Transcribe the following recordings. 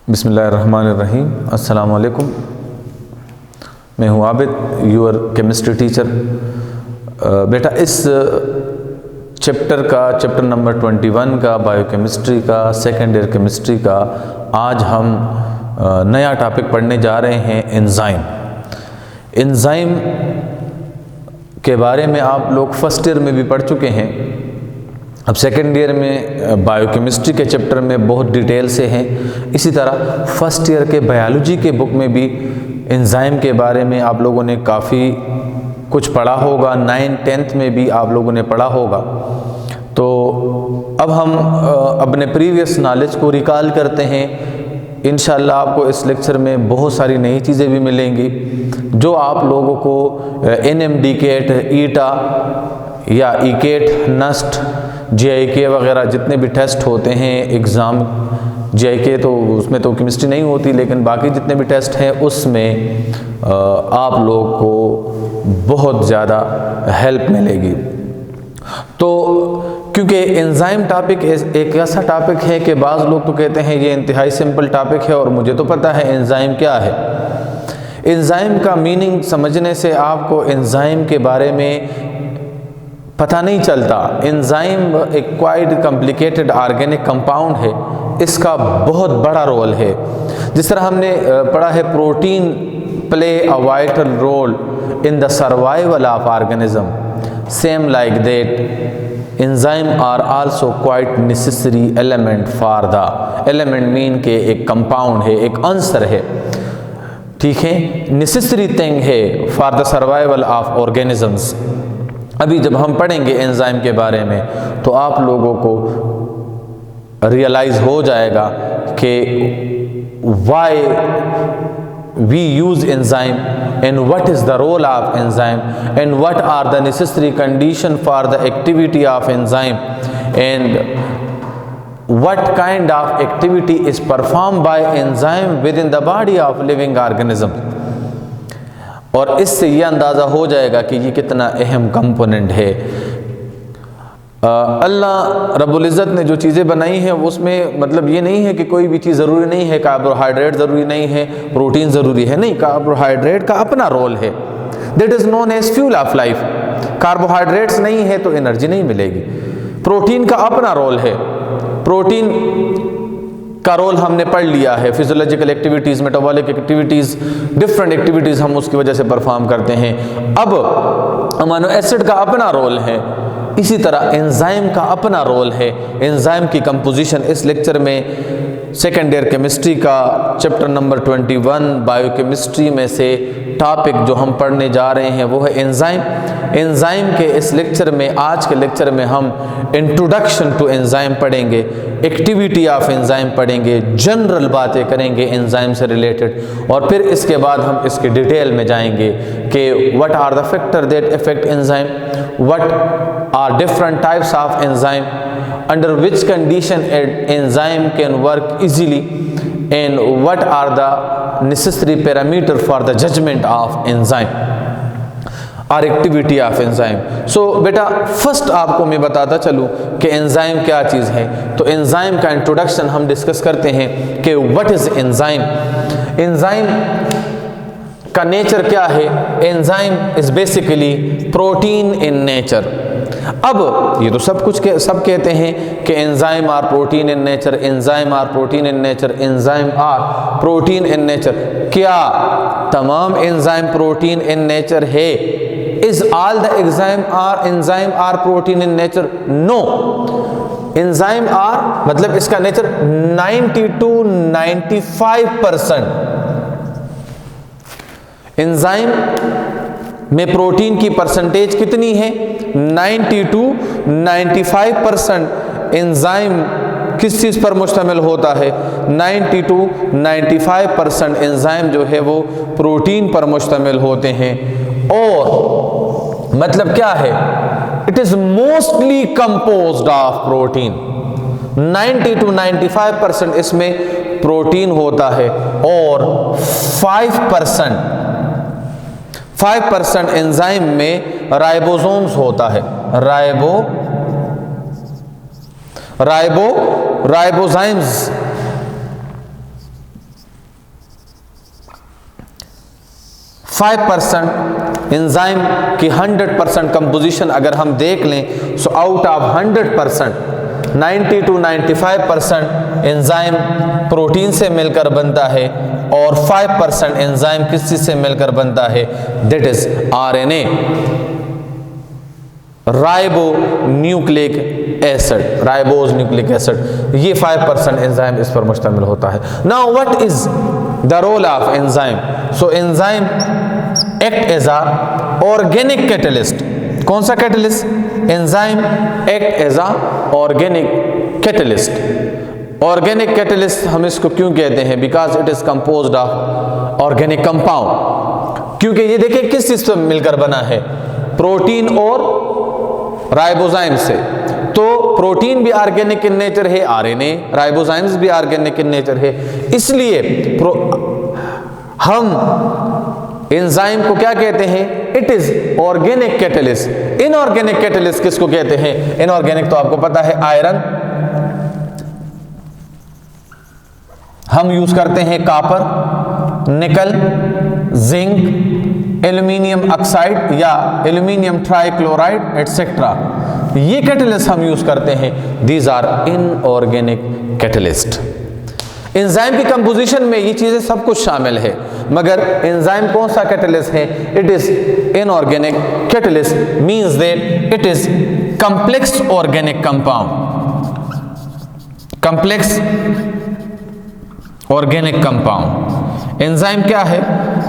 बिस्मिल्लाहिर्रहमानिर्रहीम। अस्सलाम वालेकुम। मैं हूँ आबिद, यूर केमिस्ट्री टीचर। बेटा, इस चैप्टर नंबर 21 का, बायोकेमिस्ट्री का, सेकेंड ईयर केमिस्ट्री का, आज हम नया टॉपिक पढ़ने जा रहे हैं, एंजाइम। एंजाइम के बारे में आप लोग फर्स्ट ईयर में भी पढ़ चुके हैं। अब सेकेंड ईयर में बायोकेमिस्ट्री के चैप्टर में बहुत डिटेल से हैं। इसी तरह फर्स्ट ईयर के बायोलॉजी के बुक में भी एंजाइम के बारे में आप लोगों ने काफ़ी कुछ पढ़ा होगा। 9th-10th में भी आप लोगों ने पढ़ा होगा। तो अब हम अपने प्रीवियस नॉलेज को रिकॉल करते हैं। इंशाल्लाह आपको इस लेक्चर में बहुत सारी नई चीज़ें भी मिलेंगी जो आप लोगों को NMDCAT, ईटा या ईकेट, नस्ट, GIK वगैरह जितने भी टेस्ट होते हैं एग्ज़ाम, GIK तो उसमें तो केमिस्ट्री नहीं होती, लेकिन बाकी जितने भी टेस्ट हैं उसमें आप लोग को बहुत ज़्यादा हेल्प मिलेगी। तो क्योंकि एंजाइम टॉपिक एक ऐसा टॉपिक है कि बाज़ लोग तो कहते हैं ये इंतहाई सिंपल टॉपिक है, और मुझे तो पता है एंजाइम क्या है। एंजाइम का मीनिंग समझने से आपको एंजाइम के बारे में पता नहीं चलता। एंजाइम एक क्वाइट कॉम्प्लिकेटेड ऑर्गेनिक कंपाउंड है, इसका बहुत बड़ा रोल है। जिस तरह हमने पढ़ा है protein play a vital role in the survival of organism, same like that enzyme are also quite necessary element for the element mean के एक कंपाउंड है, एक आंसर है, ठीक है, नेसेसरी थिंग है for the survival of organisms. अभी जब हम पढ़ेंगे एंजाइम के बारे में तो आप लोगों को रियलाइज हो जाएगा कि why we use enzyme and what is the role of enzyme and what are the necessary condition for the activity of enzyme and what kind of activity is performed by enzyme within the body of living organism। और इससे यह अंदाज़ा हो जाएगा कि ये कितना अहम कंपोनेंट है। अल्लाह रब्बुल इज़्ज़त ने जो चीज़ें बनाई हैं उसमें मतलब ये नहीं है कि कोई भी चीज़ ज़रूरी नहीं है, कार्बोहाइड्रेट ज़रूरी नहीं है, प्रोटीन ज़रूरी है, नहीं, कार्बोहाइड्रेट का अपना रोल है। That is known as fuel of life. Carbohydrates नहीं है तो एनर्जी नहीं मिलेगी। प्रोटीन का अपना रोल है। प्रोटीन का रोल हमने पढ़ लिया है, physiological activities, metabolic activities, different activities हम उसकी वजह से परफॉर्म करते हैं। अब अमीनो एसिड का अपना रोल है, इसी तरह एंजाइम का अपना रोल है। एंजाइम की कंपोजिशन इस लेक्चर में सेकेंड ईयर केमिस्ट्री का चैप्टर नंबर 21 बायोकेमिस्ट्री में से टॉपिक जो हम पढ़ने जा रहे हैं वो है एंजाइम। एंजाइम के इस लेक्चर में, आज के लेक्चर में हम इंट्रोडक्शन टू एंजाइम पढ़ेंगे, एक्टिविटी ऑफ एंजाइम पढ़ेंगे, जनरल बातें करेंगे एंजाइम से रिलेटेड, और फिर इसके बाद हम इसके डिटेल में जाएंगे कि what are the factor that affect enzyme, what are different types of enzyme, under which condition an enzyme can work easily, and what are the necessary parameter for the judgment of enzyme or activity of enzyme। so बेटा, first आपको मैं बताता चलूँ कि enzyme क्या चीज़ है। तो enzyme का इंट्रोडक्शन हम डिस्कस करते हैं कि व्हाट इज एंजाइम। एंजाइम का नेचर क्या है। Enzyme is basically protein in nature. अब ये तो सब कहते हैं कि enzyme are protein in nature, enzyme are protein in nature, enzyme are protein in nature. क्या तमाम एंजाइम प्रोटीन इन नेचर है? Is all the enzyme are protein in nature? No. Enzyme are मतलब इसका नेचर 90 to 95%। एंजाइम में protein की percentage कितनी है? 90 to 95%। Enzyme किस चीज़ पर मुश्तमिल होता है? 90 to 95% एंजाइम जो है वो प्रोटीन पर मुश्तमिल होते हैं। और मतलब क्या है? It is mostly composed of protein. 90 to 95% इसमें प्रोटीन होता है, और 5% एंजाइम में राइबोसोम्स होता है। राइबोजाइम्स 5% एंजाइम की 100% कंपोजिशन अगर हम देख लें, so out of 100% 90 to 95% enzyme protein से मिलकर बनता है और 5% एंजाइम किस चीज से मिलकर बनता है, that is RNA, ribo nucleic acid, ribose nucleic acid, ये 5% एंजाइम इस पर मुश्तमिल होता है। Now what is the role of enzyme? So enzyme act as a organic catalyst. कौन सा catalyst? Enzyme act as a organic catalyst. Organic catalyst हम इसको क्यों कहते हैं? Because it is composed of organic compound, क्योंकि ये देखिए किस चीज से मिलकर बना है, प्रोटीन और राइबोजाइम से। तो प्रोटीन भी ऑर्गेनिक इन नेचर है, आरएनए, राइबोजाइम्स भी ऑर्गेनिक इन नेचर है, इसलिए हम एंजाइम को क्या कहते हैं? It is organic catalyst. Inorganic catalyst किसको कहते हैं? इनऑर्गेनिक तो आपको पता है, आयरन, हम यूज करते हैं copper, nickel, zinc, aluminium oxide या एल्यूमिनियम ट्राइक्लोराइड एटसेट्रा, ये कैटलिस्ट हम यूज करते हैं। These are inorganic catalyst. Enzyme की कंपोजिशन में ये चीजें सब कुछ शामिल है, मगर एंजाइम कौन सा कैटलिस्ट है? It is inorganic catalyst, means that it is complex organic compound, complex organic compound. Enzyme क्या है?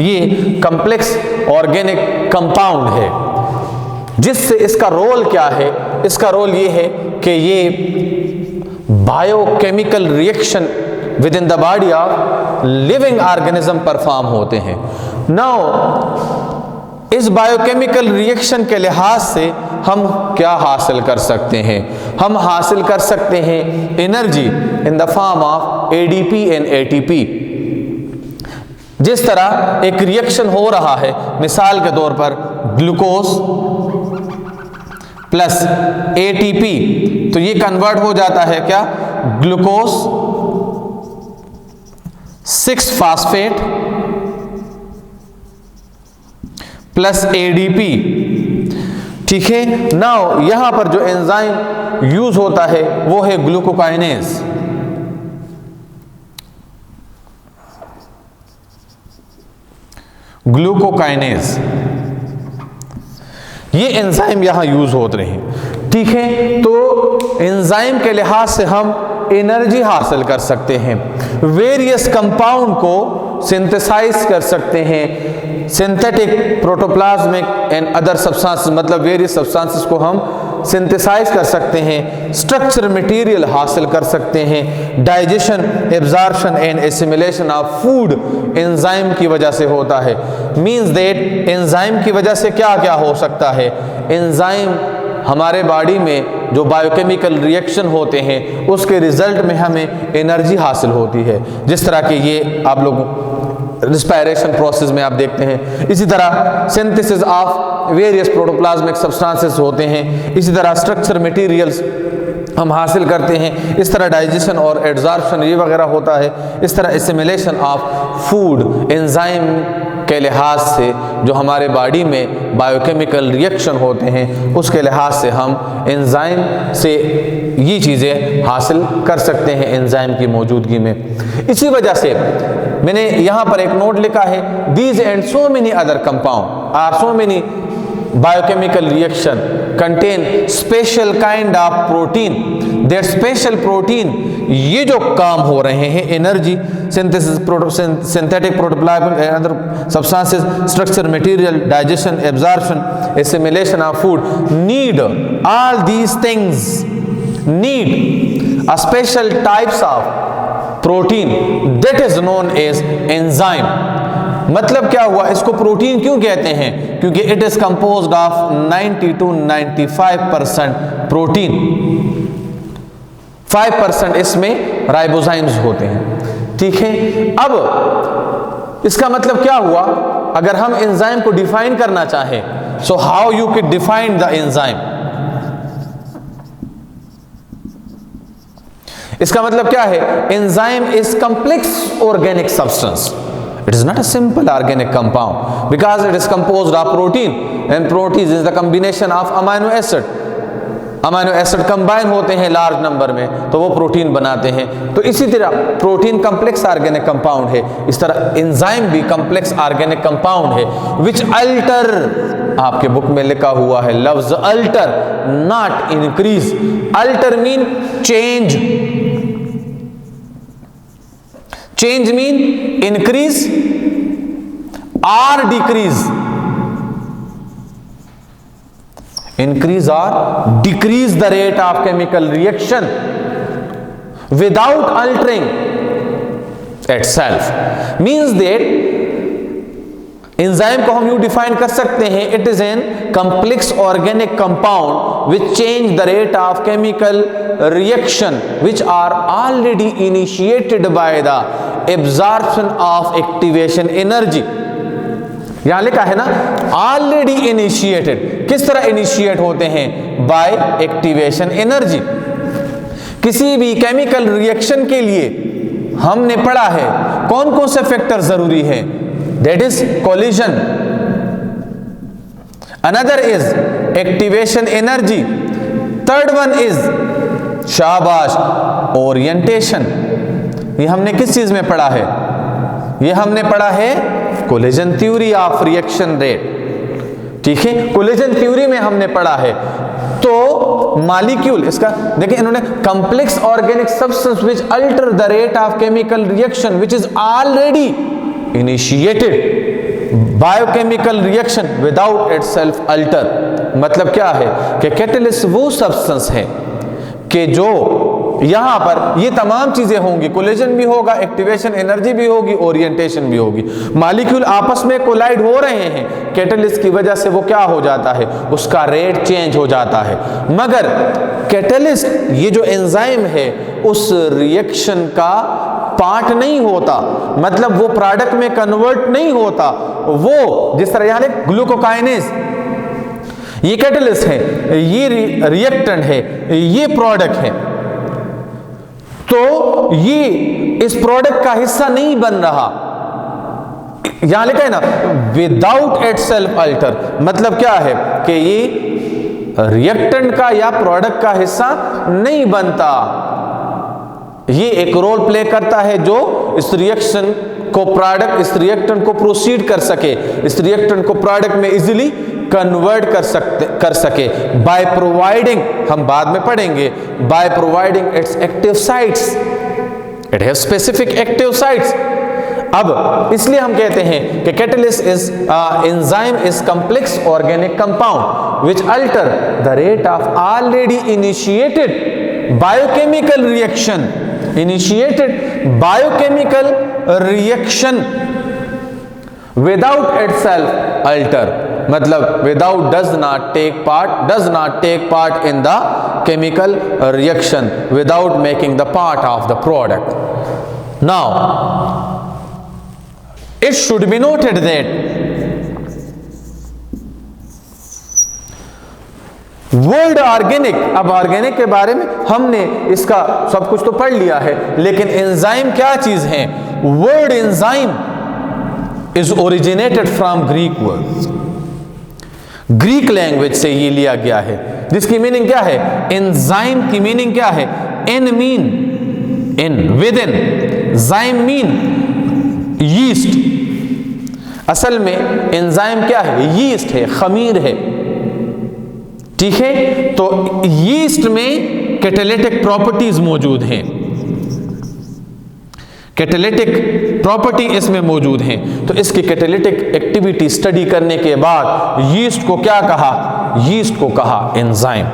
ये कॉम्प्लेक्स ऑर्गेनिक कंपाउंड है, जिससे इसका रोल क्या है? इसका रोल ये है कि ये biochemical reaction with in the body of living organism perform होते हैं। नाउ इस बायोकेमिकल रिएक्शन के लिहाज से हम क्या हासिल कर सकते हैं? हम हासिल कर सकते हैं energy in the form of ADP and ATP. जिस तरह एक रिएक्शन हो रहा है, मिसाल के तौर पर ग्लूकोज प्लस एटीपी, तो ये कन्वर्ट हो जाता है क्या? ग्लूकोज 6 फास्फेट प्लस एडीपी, ठीक है। नाउ यहां पर जो एंजाइम यूज होता है वो है ग्लूकोकाइनेज। ग्लूकोकाइनेज, ये एंजाइम यहां यूज होते हैं, ठीक है। तो एंजाइम के लिहाज से हम एनर्जी हासिल कर सकते हैं, वेरियस कंपाउंड को सिंथेसाइज कर सकते हैं, synthetic, protoplasmic and other substances, मतलब वेरियस सब्सटेंसेस को हम सिंथेसाइज कर सकते हैं, स्ट्रक्चर मटेरियल हासिल कर सकते हैं, digestion, absorption and assimilation of food enzyme की वजह से होता है। मींस दैट एंजाइम की वजह से क्या क्या हो सकता है? एंजाइम हमारे बॉडी में जो बायोकेमिकल रिएक्शन होते हैं उसके रिजल्ट में हमें एनर्जी हासिल होती है, जिस तरह के ये आप लोग रिस्पायरेशन प्रोसेस में आप देखते हैं। इसी तरह synthesis of various protoplasmic substances होते हैं, इसी तरह स्ट्रक्चर मटेरियल्स हम हासिल करते हैं, इस तरह डाइजेशन और एब्जॉर्प्शन ये वगैरह होता है, इस तरह एसिमिलेशन ऑफ फूड एंजाइम के लिहाज से जो हमारे बॉडी में बायोकेमिकल रिएक्शन होते हैं उसके लिहाज से हम एंजाइम से ये चीज़ें हासिल कर सकते हैं एंजाइम की मौजूदगी में। इसी वजह से मैंने यहाँ पर एक नोट लिखा है, these and so many other compound are so many biochemical reaction contain special kind of protein, that special protein ये जो काम हो रहे हैं energy synthesis, synthetic protoplasmic and other substances, structure material, digestion, absorption, assimilation of food, need all these things, need a special types of protein that is known as enzyme. मतलब क्या हुआ? इसको प्रोटीन क्यों कहते हैं? क्योंकि it is composed of 90 to 95% protein, 5% इसमें ribozymes होते हैं, ठीक है। अब इसका मतलब क्या हुआ? अगर हम एंजाइम को डिफाइन करना चाहें, so how you can define the enzyme? इसका मतलब क्या है? Enzyme is complex organic substance, It is not a simple organic compound because it is composed of protein and protein is the combination of amino acid. Amino acid combine होते हैं large number में तो वो protein बनाते हैं। तो इसी तरह प्रोटीन कॉम्प्लेक्स ऑर्गेनिक कंपाउंड है, इस तरह एंजाइम भी कॉम्प्लेक्स ऑर्गेनिक कंपाउंड है विच अल्टर, आपके बुक में लिखा हुआ है लफ्ज alter, not increase. Alter mean change, change mean increase or decrease, increase or decrease the rate of chemical reaction without altering itself, means that enzyme को हम यूं डिफाइन कर सकते हैं, it is an complex organic compound which change the rate of chemical reaction which are already initiated by the absorption of activation energy. यहां लिखा है ना ऑलरेडी इनिशिएटेड, किस तरह इनिशिएट होते हैं? By activation energy. किसी भी केमिकल रिएक्शन के लिए हमने पढ़ा है कौन कौन से फैक्टर जरूरी है? That is collision, another is activation energy, third one is शाबाश ओरिएंटेशन। ये हमने किस चीज में पढ़ा है? ये हमने पढ़ा है collision theory of reaction rate, ठीक है, कोलिजन थ्योरी में हमने पढ़ा है। तो मॉलिक्यूल, इसका देखिए इन्होंने complex organic substance which alter the rate of chemical reaction which is already initiated biochemical reaction without itself alter. मतलब क्या है कि कैटलिस्ट वो सब्सटेंस है कि जो यहां पर ये तमाम चीजें होंगी, कोलिजन भी होगा, एक्टिवेशन एनर्जी भी होगी, ओरिएंटेशन भी होगी। मॉलिक्यूल आपस में कोलाइड हो रहे हैं, कैटलिस्ट की वजह से वो क्या हो जाता है? उसका रेट चेंज हो जाता है। मगर कैटलिस्ट, ये जो एंजाइम है, उस रिएक्शन का पार्ट नहीं होता, मतलब वो प्रोडक्ट में कन्वर्ट नहीं होता। वो जिस तरह यहां ग्लूकोकाइनेज, ये कैटलिस्ट है, ये रिएक्टेंट है, ये प्रोडक्ट है, तो ये इस प्रोडक्ट का हिस्सा नहीं बन रहा। यहां लिखा है ना विदाउट इटसेल्फ अल्टर, मतलब क्या है कि ये रिएक्टेंट का या प्रोडक्ट का हिस्सा नहीं बनता। ये एक रोल प्ले करता है जो इस रिएक्शन को प्रोडक्ट, इस रिएक्टेंट को प्रोसीड कर सके, इस रिएक्टेंट को प्रोडक्ट में इजीली कन्वर्ट कर सके बाय प्रोवाइडिंग, हम बाद में पढ़ेंगे, by providing its active sites, it have specific active sites. अब इसलिए हम कहते हैं कि catalyst is enzyme is complex organic compound which alter the rate of already initiated biochemical reaction, initiated biochemical reaction without itself alter, मतलब without does not take part in the chemical reaction without making the part of the product. Now it should be noted that word organic, अब organic के बारे में हमने इसका सब कुछ तो पढ़ लिया है, लेकिन एंजाइम क्या चीज है? Word enzyme is originated from Greek word, Greek language से ये लिया गया है, जिसकी मीनिंग क्या है? एंजाइम की मीनिंग क्या है? En mean in, with in, zyme mean yeast. असल में एंजाइम क्या है? यीस्ट है, खमीर है, ठीक है। तो यीस्ट में कैटालिटिक प्रॉपर्टीज मौजूद हैं, कैटालिटिक प्रॉपर्टी इसमें मौजूद हैं। तो इसकी कैटालिटिक एक्टिविटी स्टडी करने के बाद यीस्ट को क्या कहा? यीस्ट को कहा enzyme.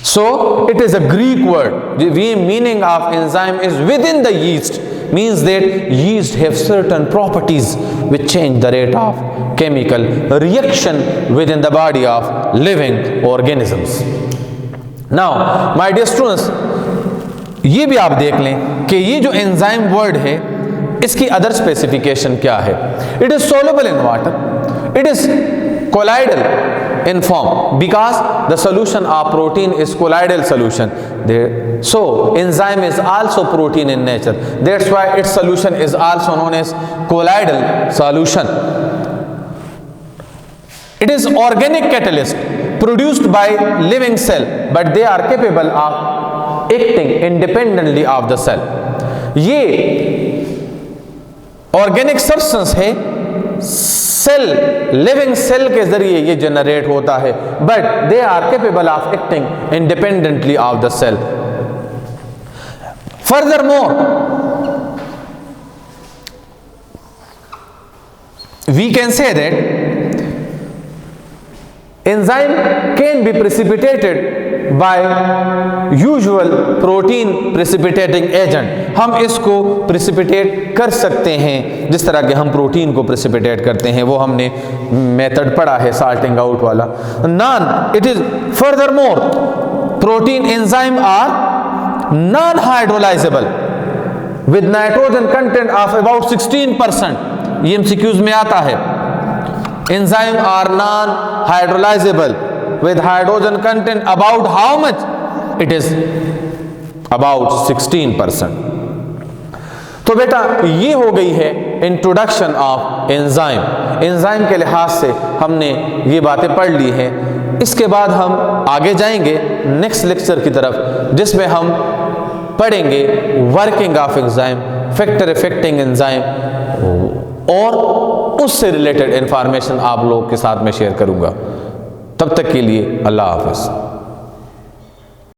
So it is a Greek word, the meaning of enzyme is with in the yeast, means that yeast have certain properties which change the rate of chemical reaction within the body of living organisms. Now my dear students, ये भी आप देख लें कि ये जो enzyme word है इसकी अदर स्पेसिफिकेशन क्या है? It is soluble in water, it is colloidal in form because the solution of protein is colloidal solution. So enzyme is also protein in nature. That's why its solution is also known as colloidal solution. It is organic catalyst produced by living cell, but they are capable of acting independently of the cell. ये organic substance है, cell living cell के जरिए ये generate होता है, but they are capable of acting independently of the cell. Furthermore, we can say that enzyme can be precipitated by usual protein precipitating agent. हम इसको precipitate कर सकते हैं जिस तरह के हम प्रोटीन को precipitate करते हैं, वो हमने मेथड पढ़ा है salting out वाला. Non, it is furthermore protein enzyme are non-hydrolyzable with nitrogen content of about 16%. ये MCQs में आता है. Enzyme are non-hydrolyzable with hydrogen content about how much? It is about 16%. तो बेटा ये हो गई है इंट्रोडक्शन ऑफ एंजाइम. एंजाइम के लिहाज से हमने ये बातें पढ़ ली हैं. इसके बाद हम आगे जाएंगे नेक्स्ट लेक्चर की तरफ, जिसमें हम पढ़ेंगे working of enzyme, factor affecting enzyme, और उससे रिलेटेड इंफॉर्मेशन आप लोगों के साथ में शेयर करूंगा. तब तक के लिए अल्लाह हाफ़िज़.